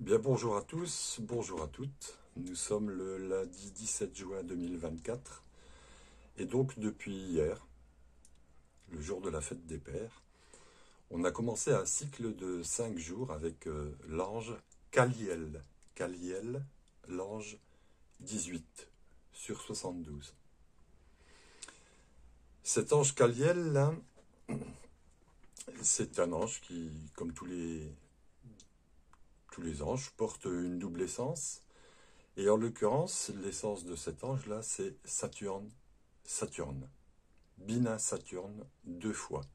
Bien, bonjour à tous, bonjour à toutes. Nous sommes le lundi 17 juin 2024 et donc depuis hier, le jour de la fête des pères, on a commencé un cycle de 5 jours avec l'ange Caliel. Caliel, l'ange 18 sur 72. Cet ange Caliel, là, c'est un ange qui, comme tous les anges, porte une double essence. Et en l'occurrence, l'essence de cet ange-là, c'est Saturne. Saturne. Bina Saturne, 2 fois.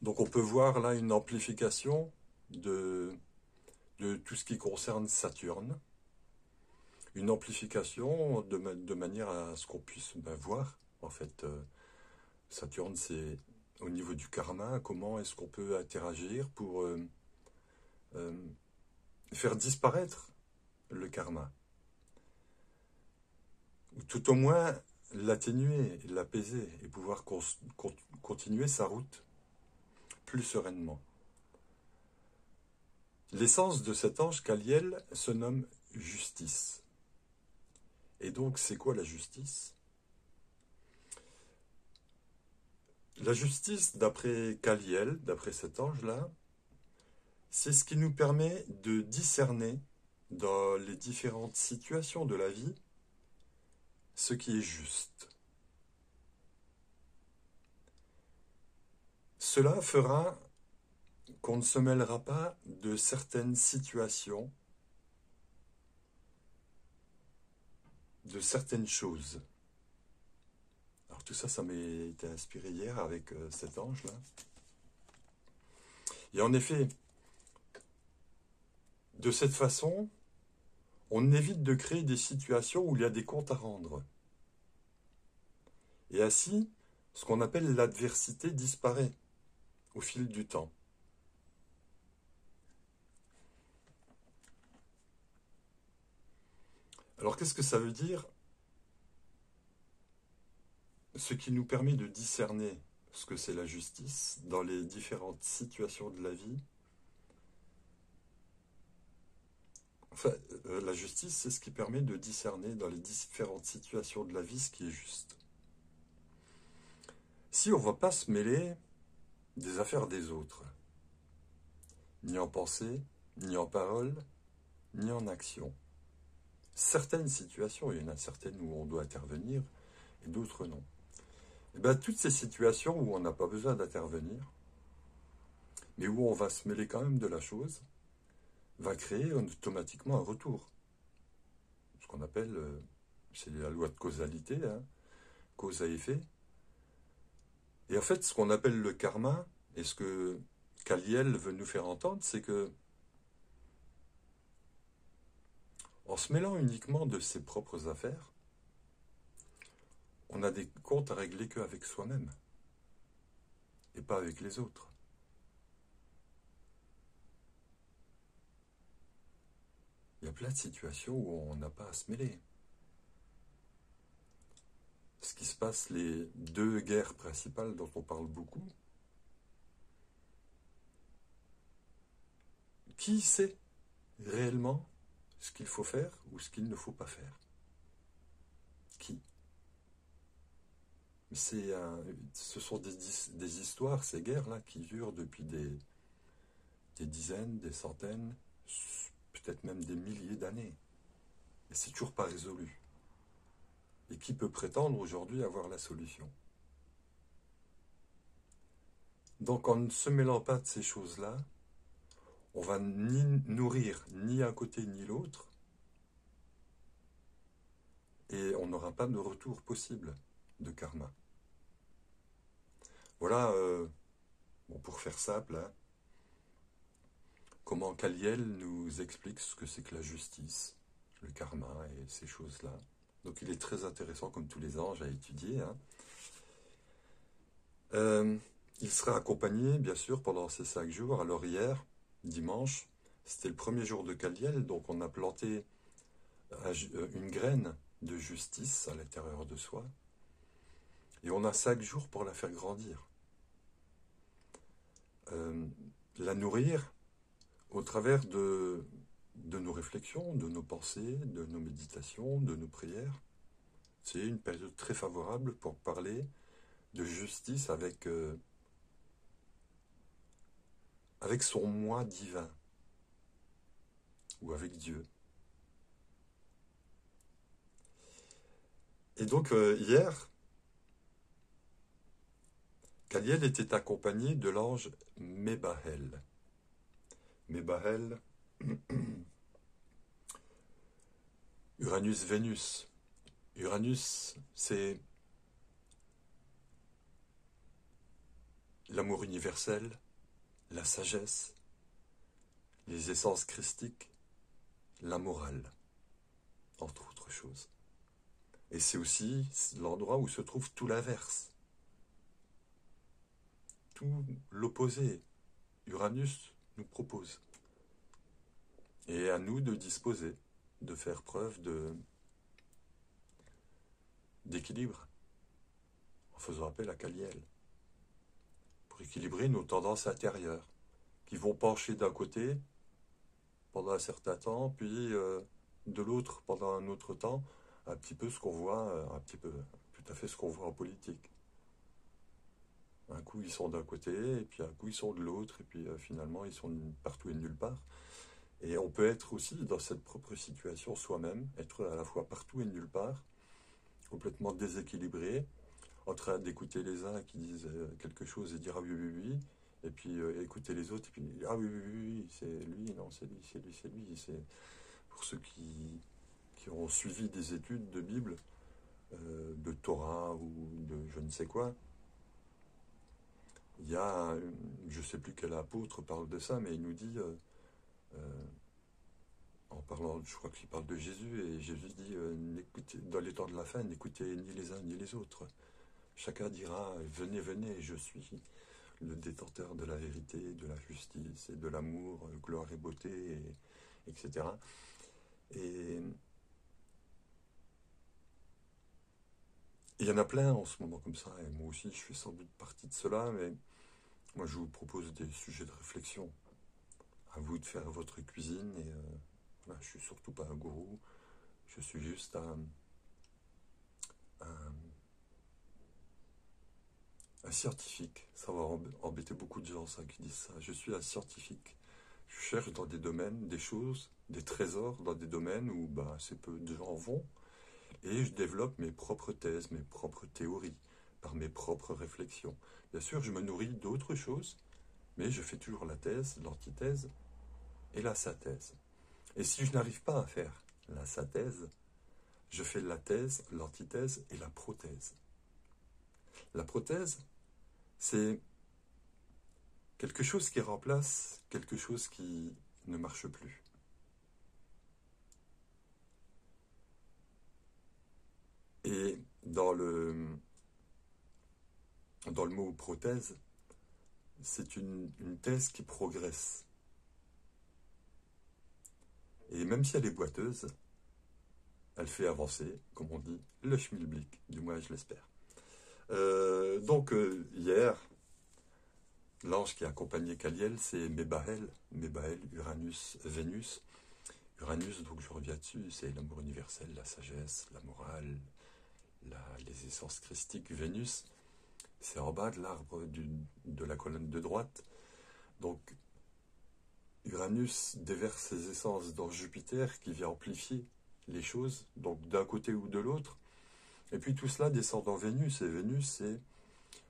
Donc on peut voir là une amplification de tout ce qui concerne Saturne. Une amplification de manière à ce qu'on puisse voir. En fait, Saturne, c'est au niveau du karma, comment est-ce qu'on peut interagir pour euh, faire disparaître le karma. Ou tout au moins l'atténuer, l'apaiser et pouvoir continuer sa route plus sereinement. L'essence de cet ange Caliel se nomme justice. Et donc, c'est quoi la justice? La justice, d'après Caliel, d'après cet ange-là, c'est ce qui nous permet de discerner dans les différentes situations de la vie ce qui est juste. Cela fera qu'on ne se mêlera pas de certaines situations, de certaines choses. Alors tout ça, ça m'a été inspiré hier avec cet ange-là. Et en effet, de cette façon, on évite de créer des situations où il y a des comptes à rendre. Et ainsi, ce qu'on appelle l'adversité disparaît au fil du temps. Alors qu'est-ce que ça veut dire? Ce qui nous permet de discerner ce que c'est la justice dans les différentes situations de la vie. Enfin, la justice, c'est ce qui permet de discerner dans les différentes situations de la vie ce qui est juste. Si on ne va pas se mêler des affaires des autres, ni en pensée, ni en parole, ni en action. Certaines situations, il y en a certaines où on doit intervenir et d'autres non. Et bien, toutes ces situations où on n'a pas besoin d'intervenir, mais où on va se mêler quand même de la chose, va créer automatiquement un retour. Ce qu'on appelle, c'est la loi de causalité, hein, cause à effet. Et en fait, ce qu'on appelle le karma, et ce que Caliel veut nous faire entendre, c'est que en se mêlant uniquement de ses propres affaires, on a des comptes à régler qu'avec soi-même, et pas avec les autres. Il y a plein de situations où on n'a pas à se mêler. Ce qui se passe, les 2 guerres principales dont on parle beaucoup, qui sait réellement ce qu'il faut faire ou ce qu'il ne faut pas faire? Qui? Ce sont des histoires, ces guerres-là, qui durent depuis des dizaines, des centaines, peut-être même des milliers d'années. Et c'est toujours pas résolu. Et qui peut prétendre aujourd'hui avoir la solution? Donc en ne se mêlant pas de ces choses-là, on va ni nourrir ni un côté ni l'autre, et on n'aura pas de retour possible de karma. Voilà, bon, pour faire simple, hein, comment Caliel nous explique ce que c'est que la justice, le karma et ces choses-là. Donc il est très intéressant, comme tous les anges, à étudier. Hein. Il sera accompagné, bien sûr, pendant ces 5 jours. Alors hier, dimanche, c'était le premier jour de Caliel, donc on a planté une graine de justice à l'intérieur de soi. Et on a 5 jours pour la faire grandir. La nourrir au travers de de nos réflexions, de nos pensées, de nos méditations, de nos prières. C'est une période très favorable pour parler de justice avec son moi divin, ou avec Dieu. Et donc hier, Kaliel était accompagné de l'ange Mébahel. Mébahel, Uranus-Vénus. Uranus, c'est l'amour universel, la sagesse, les essences christiques, la morale, entre autres choses. Et c'est aussi l'endroit où se trouve tout l'inverse, tout l'opposé. Uranus nous propose. Et à nous de disposer, de faire preuve d'équilibre, en faisant appel à Kaliel, pour équilibrer nos tendances intérieures, qui vont pencher d'un côté pendant un certain temps, puis de l'autre pendant un autre temps, un petit peu ce qu'on voit, tout à fait ce qu'on voit en politique. Un coup ils sont d'un côté, et puis un coup ils sont de l'autre, et puis finalement ils sont partout et nulle part. Et on peut être aussi dans cette propre situation soi-même, être à la fois partout et nulle part, complètement déséquilibré, en train d'écouter les uns qui disent quelque chose et dire ah oui, oui, oui, et puis écouter les autres et puis ah oui, oui, oui, oui, c'est lui, non, c'est lui, c'est lui, c'est lui. C'est pour ceux qui ont suivi des études de Bible, de Torah ou de je ne sais quoi. Il y a, je ne sais plus quel apôtre parle de ça, mais il nous dit, en parlant, je crois qu'il parle de Jésus, et Jésus dit, dans les temps de la fin, n'écoutez ni les uns ni les autres. Chacun dira, venez, venez, je suis le détenteur de la vérité, de la justice et de l'amour, gloire et beauté, etc. Et il y en a plein en ce moment comme ça, et moi aussi je fais sans doute partie de cela, mais moi je vous propose des sujets de réflexion. À vous de faire votre cuisine, et voilà, je suis surtout pas un gourou, je suis juste un scientifique. Ça va embêter beaucoup de gens, ça, qui disent ça. Je suis un scientifique. Je cherche dans des domaines des choses, des trésors dans des domaines où assez peu de gens vont. Et je développe mes propres thèses, mes propres théories, par mes propres réflexions. Bien sûr, je me nourris d'autres choses, mais je fais toujours la thèse, l'antithèse et la synthèse. Et si je n'arrive pas à faire la synthèse, je fais la thèse, l'antithèse et la prothèse. La prothèse, c'est quelque chose qui remplace quelque chose qui ne marche plus. Et dans le mot prothèse, c'est une thèse qui progresse. Et même si elle est boiteuse, elle fait avancer, comme on dit, le schmilblick, du moins je l'espère. Donc hier, l'ange qui a accompagné Kaliel, c'est Mébahel, Uranus, Vénus. Uranus, donc je reviens dessus, c'est l'amour universel, la sagesse, la morale, les essences christiques. Vénus, c'est en bas de l'arbre de la colonne de droite. Donc Uranus déverse ses essences dans Jupiter qui vient amplifier les choses, donc d'un côté ou de l'autre. Et puis tout cela descend dans Vénus, et Vénus, c'est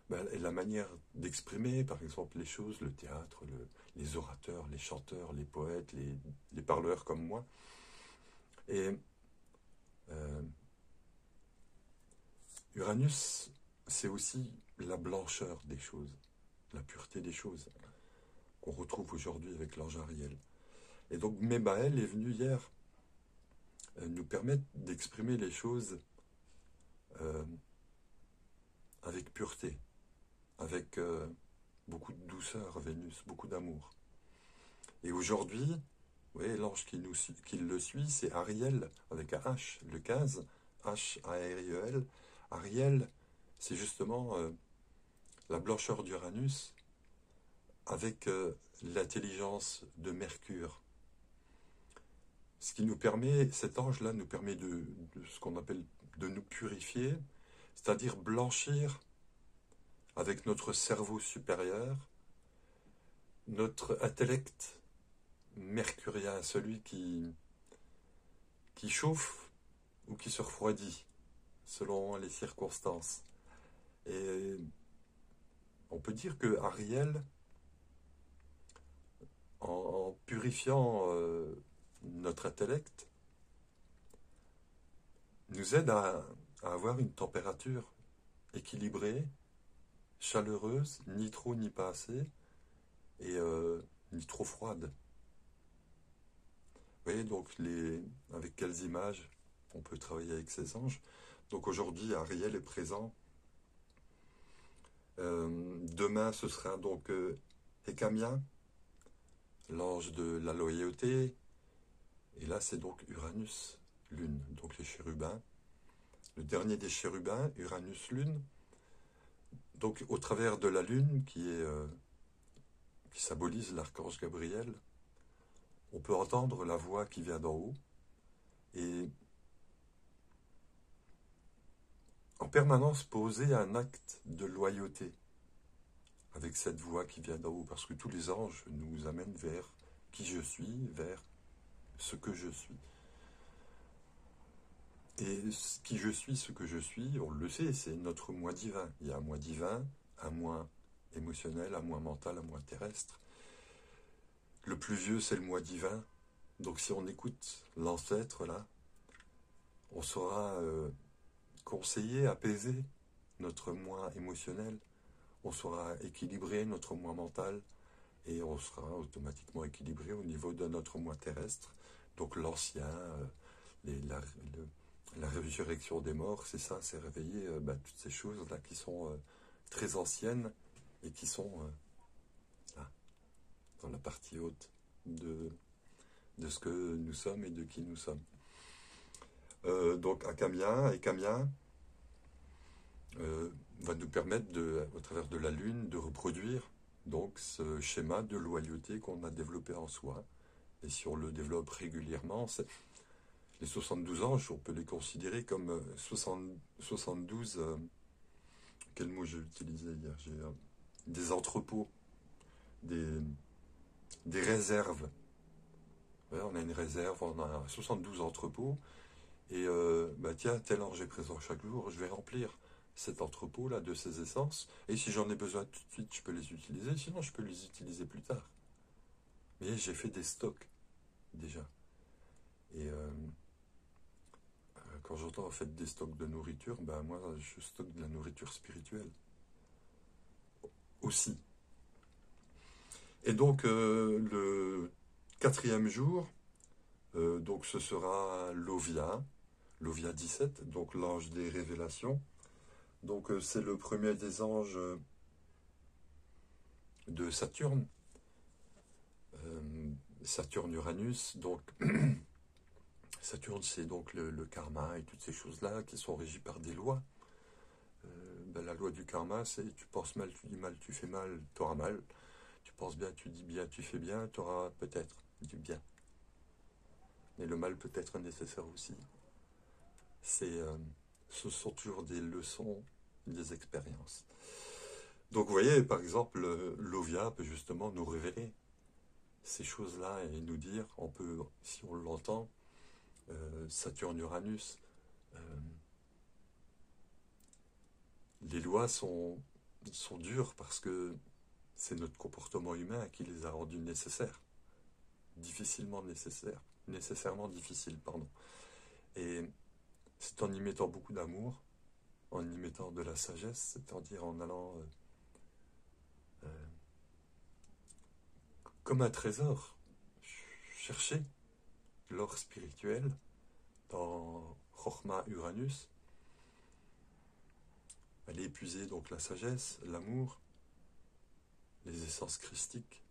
la manière d'exprimer, par exemple, les choses, le théâtre, les orateurs, les chanteurs, les poètes, les parleurs comme moi. Et Uranus, c'est aussi la blancheur des choses, la pureté des choses, qu'on retrouve aujourd'hui avec l'ange Ariel. Et donc Mébahel est venu hier nous permettre d'exprimer les choses avec pureté, avec beaucoup de douceur, Vénus, beaucoup d'amour. Et aujourd'hui, l'ange qui le suit, c'est Ariel, avec un H, le 15, H-A-R-I-E-L. Ariel, c'est justement la blancheur d'Uranus avec l'intelligence de Mercure. ce qui nous permet, cet ange-là nous permet de ce qu'on appelle de nous purifier, c'est-à-dire blanchir avec notre cerveau supérieur, notre intellect mercurien, celui qui chauffe ou qui se refroidit selon les circonstances. Et on peut dire que Ariel, en purifiant notre intellect, nous aide à avoir une température équilibrée, chaleureuse, ni trop ni pas assez, et ni trop froide. Vous voyez donc avec quelles images on peut travailler avec ces anges. Donc aujourd'hui, Ariel est présent. Demain, ce sera donc Ekamia, l'ange de la loyauté. Et là, c'est donc Uranus, Lune, donc les chérubins. Le dernier des chérubins, Uranus, Lune. Donc au travers de la Lune, qui symbolise l'archange Gabriel, on peut entendre la voix qui vient d'en haut. Et en permanence poser un acte de loyauté avec cette voix qui vient d'en haut, parce que tous les anges nous amènent vers qui je suis, vers ce que je suis. Et qui je suis, ce que je suis, on le sait, c'est notre moi divin. Il y a un moi divin, un moi émotionnel, un moi mental, un moi terrestre. Le plus vieux, c'est le moi divin. Donc si on écoute l'ancêtre, là, on saura conseiller, apaiser notre moi émotionnel, on saura équilibrer notre moi mental, et on sera automatiquement équilibré au niveau de notre moi terrestre. Donc l'ancien, la résurrection des morts, c'est ça, c'est réveiller toutes ces choses-là qui sont très anciennes et qui sont là, dans la partie haute de ce que nous sommes et de qui nous sommes. Donc Ekamia va nous permettre, au travers de la Lune, de reproduire donc ce schéma de loyauté qu'on a développé en soi. Et si on le développe régulièrement, les 72 anges, on peut les considérer comme 72, quel mot j'ai utilisé hier, des entrepôts, des réserves. Ouais, on a une réserve, on a 72 entrepôts, et tiens, tel ange est présent chaque jour, je vais remplir cet entrepôt-là de ces essences, et si j'en ai besoin tout de suite, je peux les utiliser, sinon je peux les utiliser plus tard. Mais j'ai fait des stocks, déjà. Et quand j'entends en fait des stocks de nourriture, moi je stocke de la nourriture spirituelle aussi. Et donc le 4e jour, donc ce sera Lovia 17, donc l'ange des révélations. Donc c'est le premier des anges de Saturne, Saturne-Uranus. Donc Saturne, c'est donc le karma et toutes ces choses-là qui sont régies par des lois. La loi du karma, c'est tu penses mal, tu dis mal, tu fais mal, tu auras mal. Tu penses bien, tu dis bien, tu fais bien, tu auras peut-être du bien. Mais le mal peut être nécessaire aussi. Ce sont toujours des leçons, des expériences. Donc vous voyez, par exemple, Lovia peut justement nous révéler ces choses-là et nous dire, on peut, si on l'entend, Saturne-Uranus, les lois sont dures parce que c'est notre comportement humain qui les a rendues nécessaires, nécessairement difficiles, pardon. Et c'est en y mettant beaucoup d'amour, en y mettant de la sagesse, c'est-à-dire en allant comme un trésor, chercher l'or spirituel dans Chochma Uranus, aller épuiser donc la sagesse, l'amour, les essences christiques,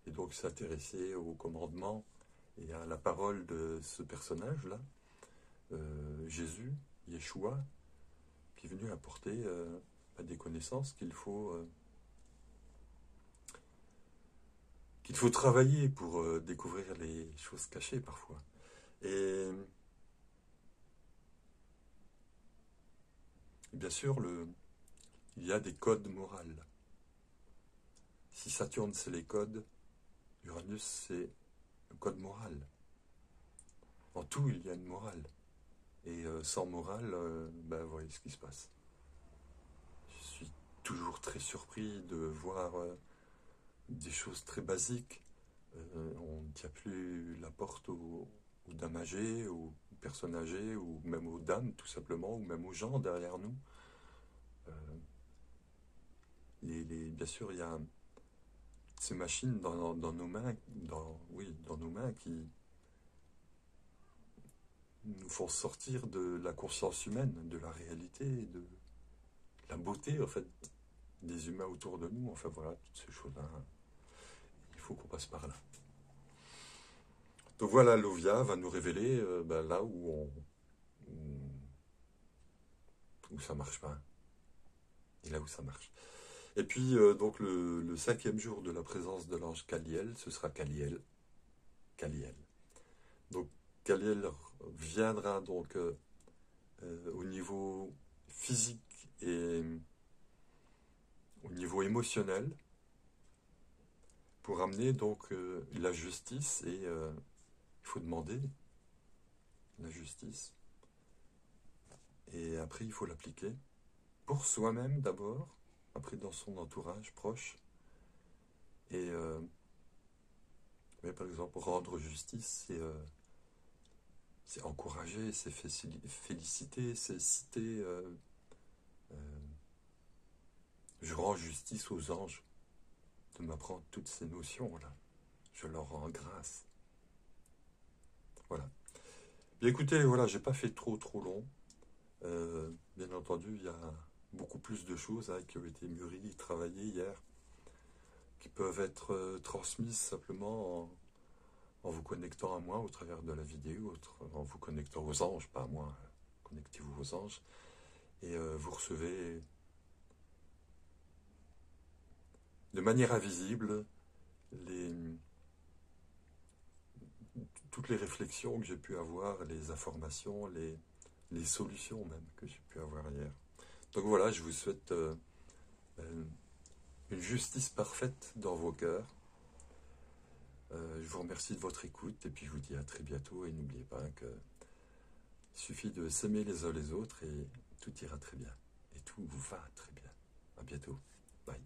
et donc s'intéresser au commandement et à la parole de ce personnage-là, Jésus, Yeshua, qui est venu apporter des connaissances qu'il faut travailler pour découvrir les choses cachées parfois. Et bien sûr, il y a des codes moraux. Si Saturne, c'est les codes, Uranus, c'est le code moral. En tout, il y a une morale. Et sans morale, ben, vous voyez ce qui se passe. Je suis toujours très surpris de voir des choses très basiques. On ne tient plus la porte aux dames âgées, aux personnes âgées, ou même aux dames, tout simplement, ou même aux gens derrière nous. Euh, bien sûr, il y a ces machines dans nos mains, dans nos mains qui nous font sortir de la conscience humaine, de la réalité, de la beauté, en fait, des humains autour de nous. Enfin voilà, toutes ces choses-là, il faut qu'on passe par là. Donc voilà, l'Ovia va nous révéler ben, là où ça marche pas, et là où ça marche. Et puis, donc, le 5e jour de la présence de l'ange Caliel, ce sera Caliel. Caliel. Donc, Caliel viendra donc au niveau physique et au niveau émotionnel pour amener donc la justice et il faut demander la justice et après il faut l'appliquer pour soi-même d'abord, après dans son entourage proche et mais par exemple rendre justice c'est encourager, c'est féliciter, c'est citer je rends justice aux anges de m'apprendre toutes ces notions-là. Je leur rends grâce. Voilà. Bien écoutez, voilà, j'ai pas fait trop long. Bien entendu, il y a beaucoup plus de choses hein, qui ont été mûries, travaillées hier, qui peuvent être transmises simplement en vous connectant à moi au travers de la vidéo, en vous connectant aux anges, pas à moi, connectez-vous aux anges, et vous recevez de manière invisible toutes les réflexions que j'ai pu avoir, les informations, les solutions même que j'ai pu avoir hier. Donc voilà, je vous souhaite une justice parfaite dans vos cœurs. Je vous remercie de votre écoute et puis je vous dis à très bientôt et n'oubliez pas qu'il suffit de s'aimer les uns les autres et tout ira très bien. Et tout vous va très bien. À bientôt. Bye.